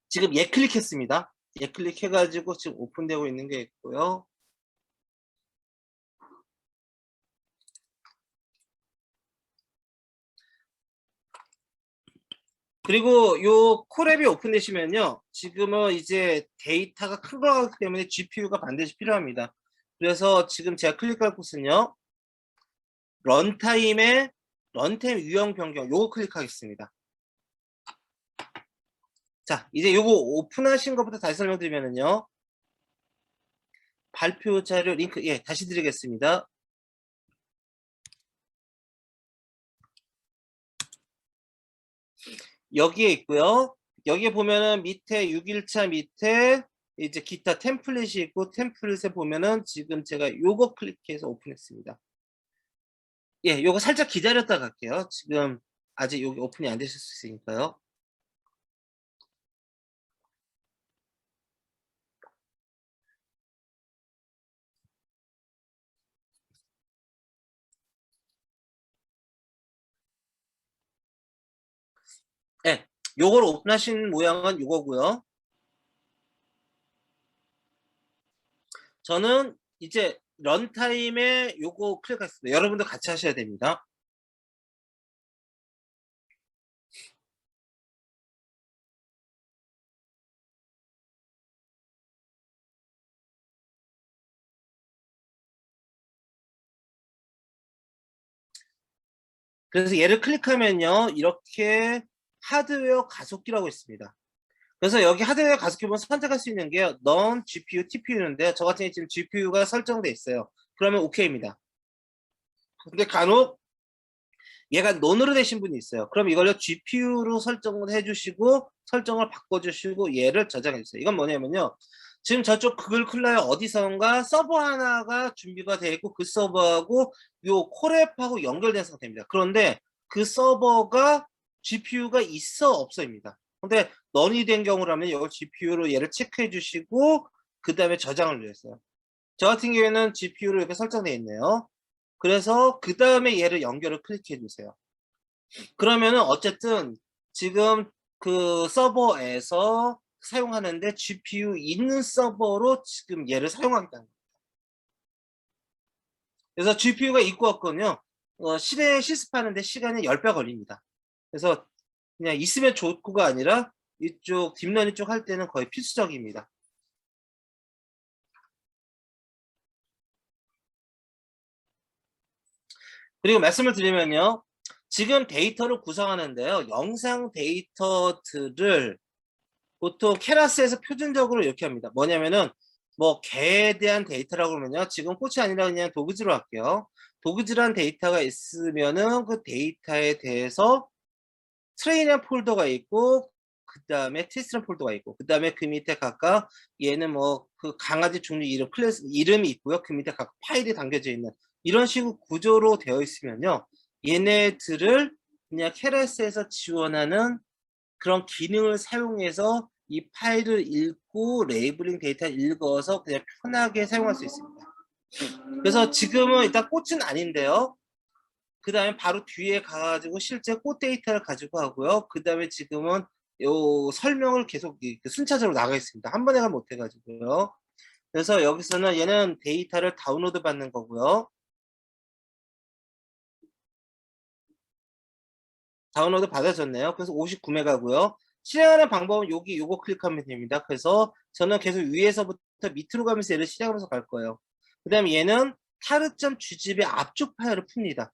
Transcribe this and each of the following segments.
지금 예 클릭했습니다. 예 클릭해가지고 지금 오픈되고 있는 게 있고요. 그리고 요 콜앱이 오픈되시면요. 지금은 이제 데이터가 큰 거기 때문에 GPU가 반드시 필요합니다. 그래서 지금 제가 클릭할 곳은요. 런타임 유형 변경 요거 클릭하겠습니다. 자, 이제 요거 오픈하신 것부터 다시 설명드리면은요. 발표 자료 링크 예 다시 드리겠습니다. 여기에 있고요. 여기에 보면은 밑에 6일차 밑에 이제 기타 템플릿이 있고 템플릿에 보면은 지금 제가 요거 클릭해서 오픈했습니다. 예, 요거 살짝 기다렸다 갈게요. 지금 아직 여기 오픈이 안 되실 수 있으니까요. 예, 요걸 오픈하신 모양은 요거고요. 저는 이제 런타임에 요거 클릭했습니다. 여러분도 같이 하셔야 됩니다. 그래서 얘를 클릭하면요. 이렇게 하드웨어 가속기라고 있습니다. 그래서 여기 하드웨어 가속기 보면 선택할 수 있는 게 non GPU, TPU인데 저 같은 경우 지금 GPU가 설정돼 있어요. 그러면 OK입니다. 근데 간혹 얘가 non으로 되신 분이 있어요. 그럼 이걸로 GPU로 설정을 해주시고 설정을 바꿔주시고 얘를 저장해주세요. 이건 뭐냐면요. 지금 저쪽 구글 클라이어 어디선가 서버 하나가 준비가 되어 있고 그 서버하고 요 콜앱하고 연결된 상태입니다. 그런데 그 서버가 GPU가 있어 없어입니다. 근데 넌이 된 경우라면 이걸 GPU로 얘를 체크해 주시고 그 다음에 저장을 누렸어요. 저 같은 경우에는 GPU로 이렇게 설정되어 있네요. 그래서 그 다음에 얘를 연결을 클릭해 주세요. 그러면은 어쨌든 지금 그 서버에서 사용하는데 GPU 있는 서버로 지금 얘를 사용하겠다는 거예요. 그래서 GPU가 있고 없거든요. 실행 실습하는데 시간이 10배 걸립니다. 그래서 그냥 있으면 좋고가 아니라 이쪽 딥러닝 쪽 할 때는 거의 필수적입니다. 그리고 말씀을 드리면요. 지금 데이터를 구성하는데요. 영상 데이터들을 보통 케라스에서 표준적으로 이렇게 합니다. 뭐냐면은 뭐 개에 대한 데이터라고 그러면요. 지금 꽃이 아니라 그냥 도그지로 할게요. 도그지란 데이터가 있으면은 그 데이터에 대해서 트레이닝 폴더가 있고 그 다음에 테스트런 폴더가 있고 그 다음에 그 밑에 각각 얘는 뭐 그 강아지 종류 이름 클래스 이름이 있고요. 그 밑에 각 파일이 담겨져 있는 이런 식으로 구조로 되어 있으면요. 얘네들을 그냥 케라스에서 지원하는 그런 기능을 사용해서 이 파일을 읽고 레이블링 데이터를 읽어서 그냥 편하게 사용할 수 있습니다. 그래서 지금은 일단 꽃은 아닌데요. 그 다음에 바로 뒤에 가가지고 실제 꽃 데이터를 가지고 하고요. 그 다음에 지금은 요 설명을 계속 순차적으로 나가 있습니다. 한 번에 못 해가지고요. 그래서 여기서는 얘는 데이터를 다운로드 받는 거고요. 다운로드 받아졌네요. 그래서 59메가고요. 실행하는 방법은 여기 요거 클릭하면 됩니다. 그래서 저는 계속 위에서부터 밑으로 가면서 얘를 실행하면서 갈 거예요. 그 다음에 얘는 타르점 주집의 압축 파일을 풉니다.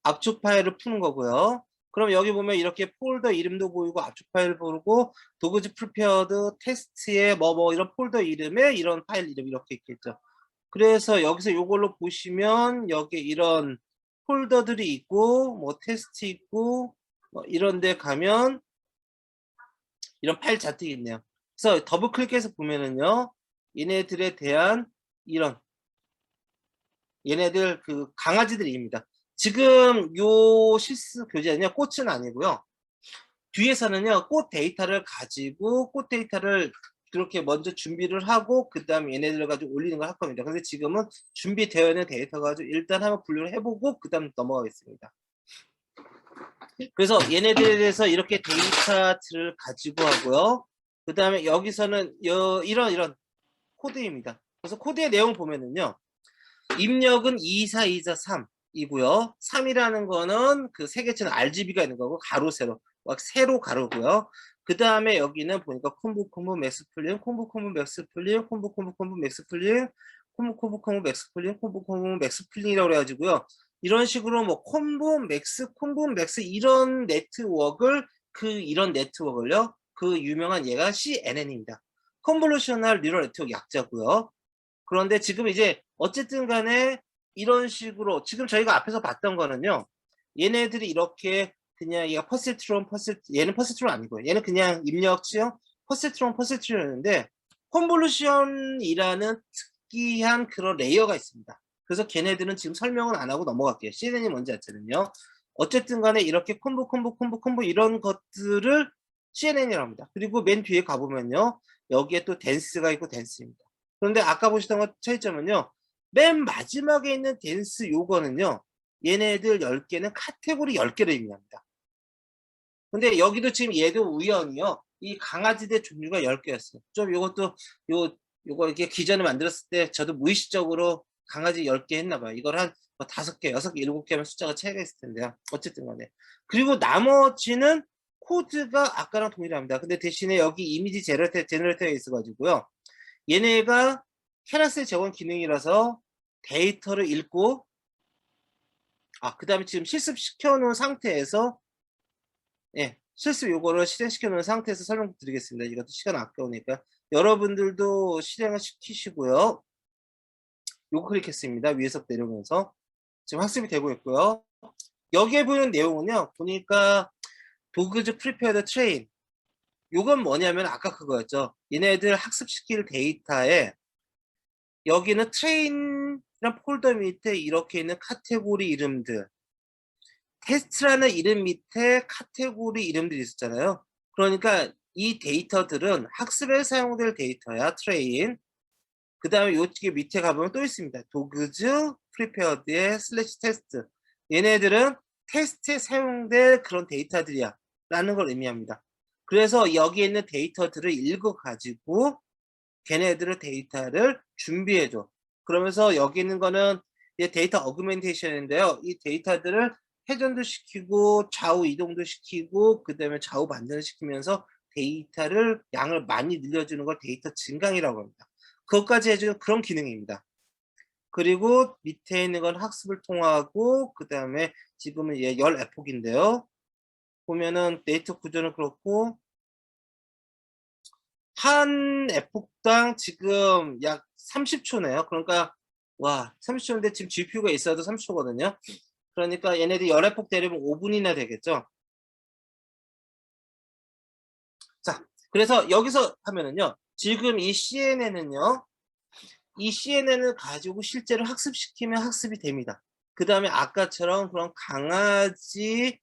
압축 파일을 푸는 거고요. 그럼 여기 보면 이렇게 폴더 이름도 보이고 압축 파일 보고 도그즈 프리페어드 테스트에 뭐 이런 폴더 이름에 이런 파일 이름 이렇게 있겠죠. 그래서 여기서 요걸로 보시면 여기 이런 폴더들이 있고 뭐 테스트 있고 뭐 이런 데 가면 이런 파일 자택이 있네요. 그래서 더블 클릭해서 보면은요. 얘네들에 대한 이런 얘네들 그 강아지들입니다. 지금 요 실습 교재는요. 꽃은 아니고요. 뒤에서는요, 꽃 데이터를 가지고 꽃 데이터를 그렇게 먼저 준비를 하고 그다음에 얘네들을 가지고 올리는 걸 할 겁니다. 근데 지금은 준비되어 있는 데이터 가지고 일단 한번 분류를 해보고 그다음 넘어가겠습니다. 그래서 얘네들에 대해서 이렇게 데이터를 가지고 하고요. 그다음에 여기서는 이런 코드입니다. 그래서 코드의 내용 보면은요, 입력은 24243이고요. 3이라는 거는 그 세 개체는 RGB가 있는 거고 가로 세로 막 세로 가로고요. 그 다음에 여기는 보니까 콤보 맥스플린, 콤보 맥스플린, 콤보 맥스플린, 콤보 맥스플린, 콤보 맥스플린이라고 그래가지고요. 이런 식으로 뭐 콤보 맥스 이런 네트워크를 이런 네트워크를요. 그 유명한 얘가 CNN입니다. 컨볼루셔널 뉴럴 네트워크 약자고요. 그런데 지금 이제 어쨌든 간에 이런 식으로 지금 저희가 앞에서 봤던 거는요. 얘네들이 이렇게 그냥 얘가 얘는 퍼세트론 아니고요. 얘는 그냥 입력치형 퍼세트론이었는데 컨볼루션이라는 특이한 그런 레이어가 있습니다. 그래서 걔네들은 지금 설명은 안 하고 넘어갈게요. CNN이 뭔지 자체는요. 어쨌든 간에 이렇게 콤보 이런 것들을 CNN이라고 합니다. 그리고 맨 뒤에 가보면요. 여기에 또 댄스가 있고 댄스입니다. 그런데 아까 보시던 것 차이점은요. 맨 마지막에 있는 댄스 요거는요. 얘네들 10개는 카테고리 10개를 의미합니다. 근데 여기도 지금 얘도 우연히요. 이 강아지들 종류가 10개였어요. 좀 요것도 요거 이렇게 기전을 만들었을 때 저도 무의식적으로 강아지 10개 했나 봐요. 이걸 한 5개, 6개, 7개 하면 숫자가 차이가 있을 텐데요. 어쨌든 간에. 그리고 나머지는 코드가 아까랑 동일합니다. 근데 대신에 여기 이미지 제너레이터가 있어가지고요. 얘네가 캐라셀 재원 기능이라서 데이터를 읽고 그 다음에 지금 실습시켜 놓은 상태에서 실습 요거를 실행시켜 놓은 상태에서 설명드리겠습니다. 이것도 시간 아까우니까 여러분들도 실행을 시키시고요. 요거 클릭했습니다. 위에서 내려오면서 지금 학습이 되고 있고요. 여기에 보이는 내용은요. 보니까 도그즈 프리페어드 트레인 요건 뭐냐면 아까 그거였죠. 얘네들 학습시킬 데이터에 여기는 트레인이란 폴더 밑에 이렇게 있는 카테고리 이름들 테스트라는 이름 밑에 카테고리 이름들이 있었잖아요. 그러니까 이 데이터들은 학습에 사용될 데이터야. 트레인. 그 다음에 요쪽에 밑에 가보면 또 있습니다. 도그즈 프리페어드의 슬래시 테스트. 얘네들은 테스트에 사용될 그런 데이터들이야 라는 걸 의미합니다. 그래서 여기 있는 데이터들을 읽어가지고 걔네들의 데이터를 준비해줘. 그러면서 여기 있는 거는 데이터 어그멘테이션인데요. 이 데이터들을 회전도 시키고 좌우 이동도 시키고 그 다음에 좌우 반전을 시키면서 데이터를 양을 많이 늘려주는 걸 데이터 증강이라고 합니다. 그것까지 해주는 그런 기능입니다. 그리고 밑에 있는 건 학습을 통하고 그 다음에 지금은 열 에폭인데요. 보면은 데이터 구조는 그렇고 한 에폭당 지금 약 30초네요. 그러니까 와 30초인데 지금 GPU가 있어도 30초거든요. 그러니까 얘네들 열 에폭 때리면 5분이나 되겠죠. 자, 그래서 여기서 하면은요. 지금 이 CNN은요. 이 CNN을 가지고 실제로 학습시키면 학습이 됩니다. 그 다음에 아까처럼 그런 강아지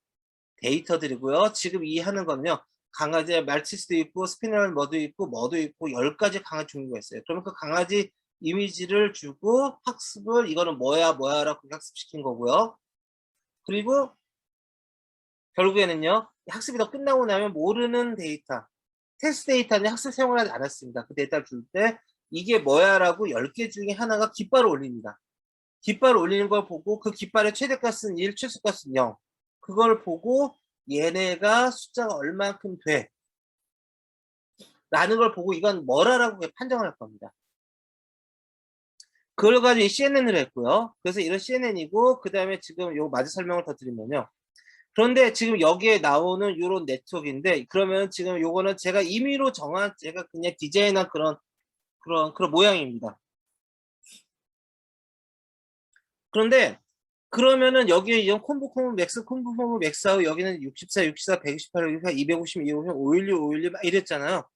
데이터들이고요. 지금 이 하는 거는요. 강아지의 말치스도 있고 스피널 머도 있고 10가지 강아지 종류가 있어요. 그러면 그 강아지 이미지를 주고 학습을 이거는 뭐야라고 학습시킨 거고요. 그리고 결국에는요. 학습이 더 끝나고 나면 모르는 데이터 테스트 데이터는 학습 사용을 하지 않았습니다. 그 데이터를 줄 때 이게 뭐야라고 10개 중에 하나가 깃발을 올립니다. 깃발 올리는 걸 보고 그 깃발의 최대값은 1, 최소값은 0. 그걸 보고 얘네가 숫자가 얼만큼 돼. 라는 걸 보고 이건 뭐라라고 판정을 할 겁니다. 그걸 가지고 CNN을 했고요. 그래서 이런 CNN이고 그 다음에 지금 요 마저 설명을 더 드리면요. 그런데 지금 여기에 나오는 이런 네트워크인데 그러면 지금 요거는 제가 임의로 정한 제가 그냥 디자인한 그런 모양입니다. 그런데 그러면은 여기에 이런 콤보 맥스하고 여기는 64, 128, 250, 250, 516, 516 막 이랬잖아요.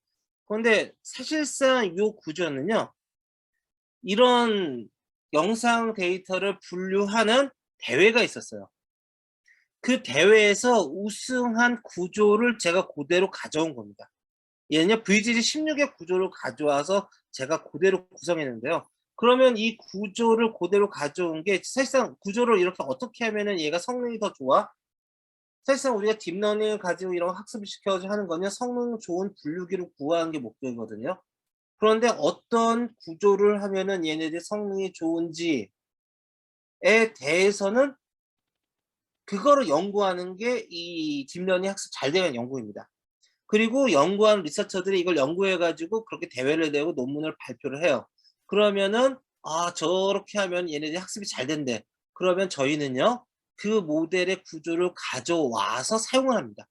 그런데 사실상 이 구조는요. 이런 영상 데이터를 분류하는 대회가 있었어요. 그 대회에서 우승한 구조를 제가 그대로 가져온 겁니다. 얘는요, VGG 16의 구조를 가져와서 제가 그대로 구성했는데요. 그러면 이 구조를 그대로 가져온 게 사실상 구조를 이렇게 어떻게 하면은 얘가 성능이 더 좋아? 사실상 우리가 딥러닝을 가지고 이런 학습을 시켜서 하는 거는 성능 좋은 분류기를 구하는 게 목적이거든요. 그런데 어떤 구조를 하면은 얘네들이 성능이 좋은지에 대해서는 그거를 연구하는 게 이 딥러닝 학습 잘 되는 연구입니다. 그리고 연구한 리서처들이 이걸 연구해 가지고 그렇게 대회를 내고 논문을 발표를 해요. 그러면은 '아 저렇게 하면 얘네들이 학습이 잘 된대.' 그러면 저희는요, 그 모델의 구조를 가져와서 사용을 합니다.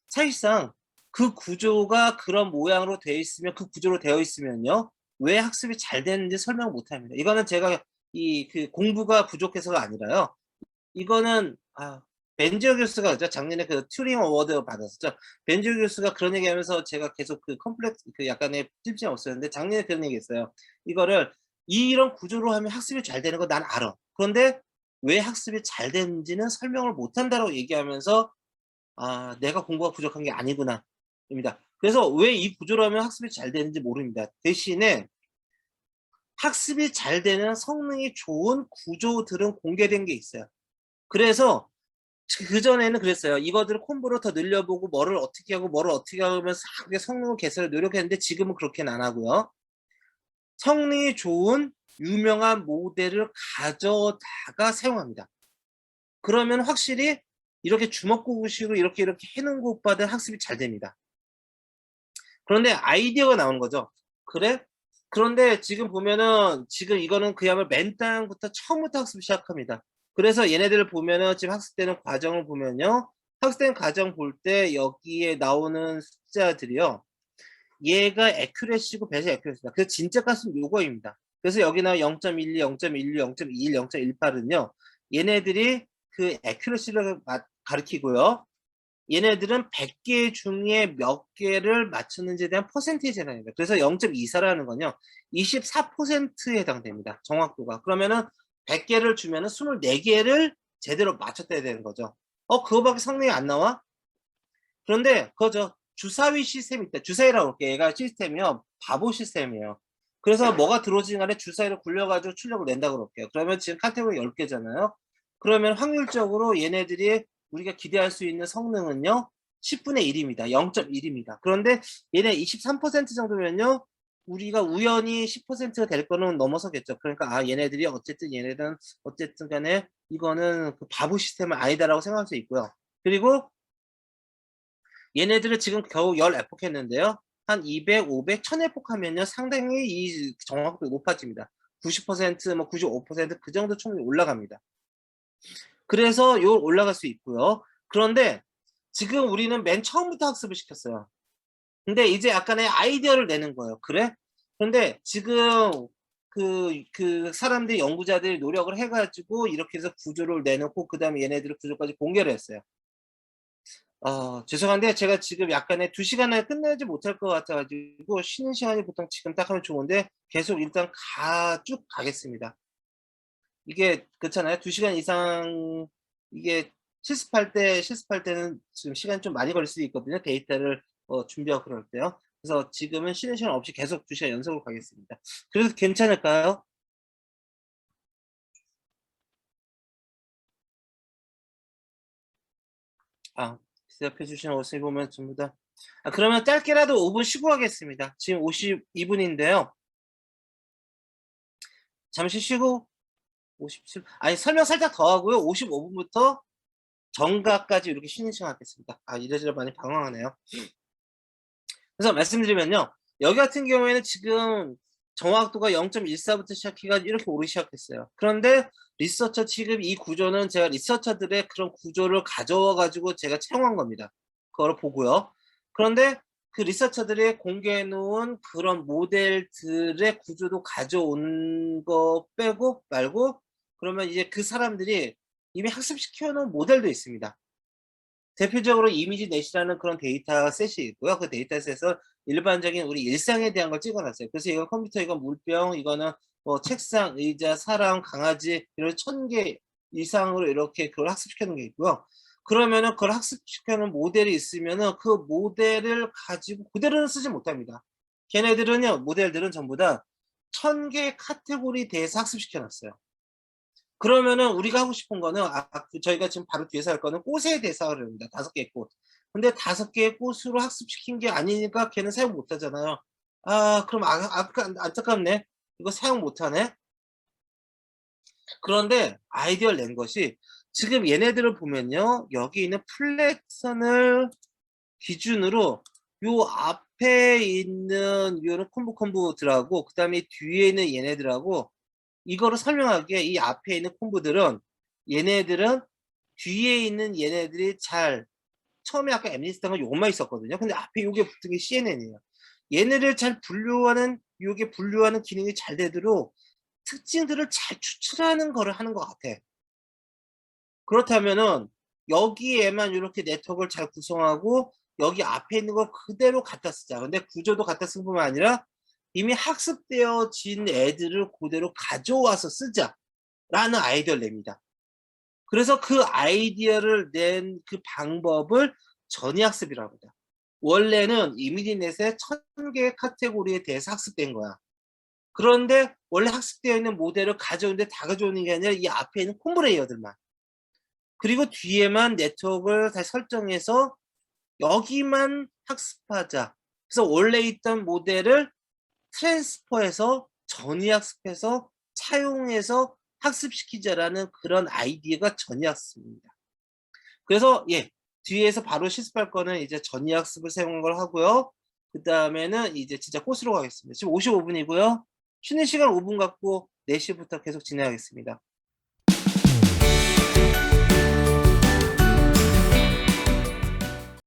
사실상 그 구조가 그런 모양으로 되어 있으면, 그 구조로 되어 있으면요, 왜 학습이 잘 되는지 설명을 못 합니다. 이거는 제가 그 공부가 부족해서가 아니라요. 이거는 벤지어 교수가 그죠? 작년에 그 튜링 어워드 받았었죠. 벤지어 교수가 그런 얘기하면서 제가 계속 그 컴플렉스 그 약간의 찜찜이 없었는데 작년에 그런 얘기했어요. 이거를 "이런 구조로 하면 학습이 잘 되는 거 난 알아. 그런데 왜 학습이 잘 되는지는 설명을 못 한다."라고 얘기하면서 '아 내가 공부가 부족한 게 아니구나.'입니다. 그래서 왜 이 구조로 하면 학습이 잘 되는지 모릅니다. 대신에 학습이 잘 되는 성능이 좋은 구조들은 공개된 게 있어요. 그래서 그전에는 그랬어요. 이거들을 콤보를 더 늘려보고 뭐를 어떻게 하고 뭐를 어떻게 하면서 그게 성능 개선을 노력했는데 지금은 그렇게는 안 하고요. 성능이 좋은 유명한 모델을 가져다가 사용합니다. 그러면 확실히 이렇게 주먹구구식으로 이렇게 해 놓은 것보다 학습이 잘 됩니다. 그런데 아이디어가 나오는 거죠. '그래? 그런데 지금 보면은 지금 이거는 그야말로 맨 땅부터 처음부터 학습을 시작합니다. 그래서 얘네들을 보면은 지금 학습되는 과정을 보면요. 학습되는 과정 볼 때 여기에 나오는 숫자들이요, 얘가 accuracy고 배제 accuracy입니다. 그래서 진짜 값은 요거입니다. 그래서 여기나 0.12, 0.16, 0.21, 0.18은요. 얘네들이 그 accuracy를 가리키고요. 얘네들은 100개 중에 몇 개를 맞추는지에 대한 퍼센테이지에 해당합니다. 그래서 0.24라는 건요, 24%에 해당됩니다. 정확도가. 그러면은 100개를 주면은 24개를 제대로 맞췄다 해야 되는 거죠. 그거밖에 성능이 안 나와? 그런데 그거죠. 주사위 시스템이 있다. 주사위라고 볼게요. 얘가 시스템이요, 바보 시스템이에요. 그래서 뭐가 들어오든 간에 주사위를 굴려가지고 출력을 낸다고 그럴게요. 그러면 지금 카테고리 10개잖아요. 그러면 확률적으로 얘네들이 우리가 기대할 수 있는 성능은요, 10분의 1입니다. 0.1입니다. 그런데 얘네 23% 정도면요, 우리가 우연히 10%가 될 거는 넘어서겠죠. 그러니까 얘네들이 얘네들은 어쨌든 간에 이거는 그 바보 시스템은 아니다라고 생각할 수 있고요. 그리고 얘네들은 지금 겨우 10 에포크했는데요. 한 200, 500, 1000 에포크하면요, 상당히 이 정확도가 높아집니다. 90%, 뭐 95% 그 정도 충분히 올라갑니다. 그래서 요 올라갈 수 있고요. 그런데 지금 우리는 맨 처음부터 학습을 시켰어요. 근데 이제 약간의 아이디어를 내는 거예요. "그래? 그런데 지금 그 사람들이 연구자들이 노력을 해 가지고 이렇게 해서 구조를 내놓고 그다음에 얘네들의 구조까지 공개를 했어요. 죄송한데 제가 지금 약간의 2 시간 안에 끝내지 못할 것 같아 가지고 쉬는 시간이 보통 지금 딱 하면 좋은데 계속 일단 쭉 가겠습니다. 이게 그렇잖아요. 2 시간 이상 이게 실습할 때는 지금 시간이 좀 많이 걸릴 수도 있거든요, 데이터를 준비하고 그럴 때요. 그래서 지금은 쉬는 시간 없이 계속 2 시간 연속으로 가겠습니다. 그래도 괜찮을까요? 아 대답해 주시는 것을 보면 전부 다 그러면 짧게라도 5분 쉬고 가겠습니다. 지금 52 분인데요. 잠시 쉬고 57, 아니 설명 살짝 더 하고요. 55 분부터 정각까지 이렇게 쉬는 시간 갖겠습니다. 이래저래 많이 방황하네요. 그래서 말씀드리면요, 여기 같은 경우에는 지금 정확도가 0.14 부터 시작해 가지고 이렇게 오르기 시작했어요. 그런데 리서처 지금 이 구조는 제가 리서처들의 그런 구조를 가져와 가지고 제가 채용한 겁니다. 그거를 보고요. 그런데 그 리서처들이 공개해 놓은 그런 모델들의 구조도 가져온 거 빼고 말고, 그러면 이제 그 사람들이 이미 학습시켜 놓은 모델도 있습니다. 대표적으로 이미지 넷이라는 그런 데이터 셋이 있고요. 그 데이터셋에서 일반적인 우리 일상에 대한 걸 찍어 놨어요. 그래서 이건 컴퓨터, 이건 물병, 이거는 뭐 책상, 의자, 사람, 강아지 이런 1000개 이상으로 이렇게 그걸 학습시켜 놓은 게 있고요. 그러면은 그걸 학습시켜놓은 모델이 있으면은 그 모델을 가지고 그대로는 쓰지 못합니다. 걔네들은요, 모델들은 전부 다 1000개 카테고리 대해서 학습시켜 놨어요. 그러면은 우리가 하고 싶은 거는 저희가 지금 바로 뒤에서 할 거는 꽃에 대해서 하려고 합니다. 5개의 꽃. 근데 5개의 꽃으로 학습시킨 게 아니니까 걔는 사용 못 하잖아요. 그럼 안타깝네. 이거 사용 못 하네. 그런데 아이디어를 낸 것이 지금 얘네들을 보면요. 여기 있는 플렉선을 기준으로 요 앞에 있는 요런 콤보들하고 그다음에 뒤에 있는 얘네들하고 이거를 설명하기에 이 앞에 있는 콤보들은 얘네들은 뒤에 있는 얘네들이 잘 처음에 아까 엠니스트가 요것만 있었거든요. 근데 앞에 요게 붙은 게 CNN이에요. 얘네를 잘 분류하는 요게 분류하는 기능이 잘 되도록 특징들을 잘 추출하는 거를 하는 것 같아. 그렇다면은 여기에만 요렇게 네트워크를 잘 구성하고 여기 앞에 있는 거 그대로 갖다 쓰자. 근데 구조도 갖다 쓴 뿐만 아니라 이미 학습되어진 애들을 그대로 가져와서 쓰자라는 아이디어를 냅니다. 그래서 그 아이디어를 낸 그 방법을 전이학습이라고 합니다. 원래는 이미디넷에 1000개의 카테고리에 대해서 학습된 거야. 그런데 원래 학습되어 있는 모델을 가져오는데 다 가져오는 게 아니라 이 앞에 있는 콤브레이어들만. 그리고 뒤에만 네트워크를 다시 설정해서 여기만 학습하자. 그래서 원래 있던 모델을 트랜스퍼해서 전이학습해서 차용해서 학습시키자라는 그런 아이디어가 전이학습입니다. 그래서 뒤에서 바로 실습할 거는 이제 전이학습을 사용한 걸 하고요. 그 다음에는 이제 진짜 코스로 가겠습니다. 지금 55분이고요. 쉬는 시간 5분 갖고 4시부터 계속 진행하겠습니다.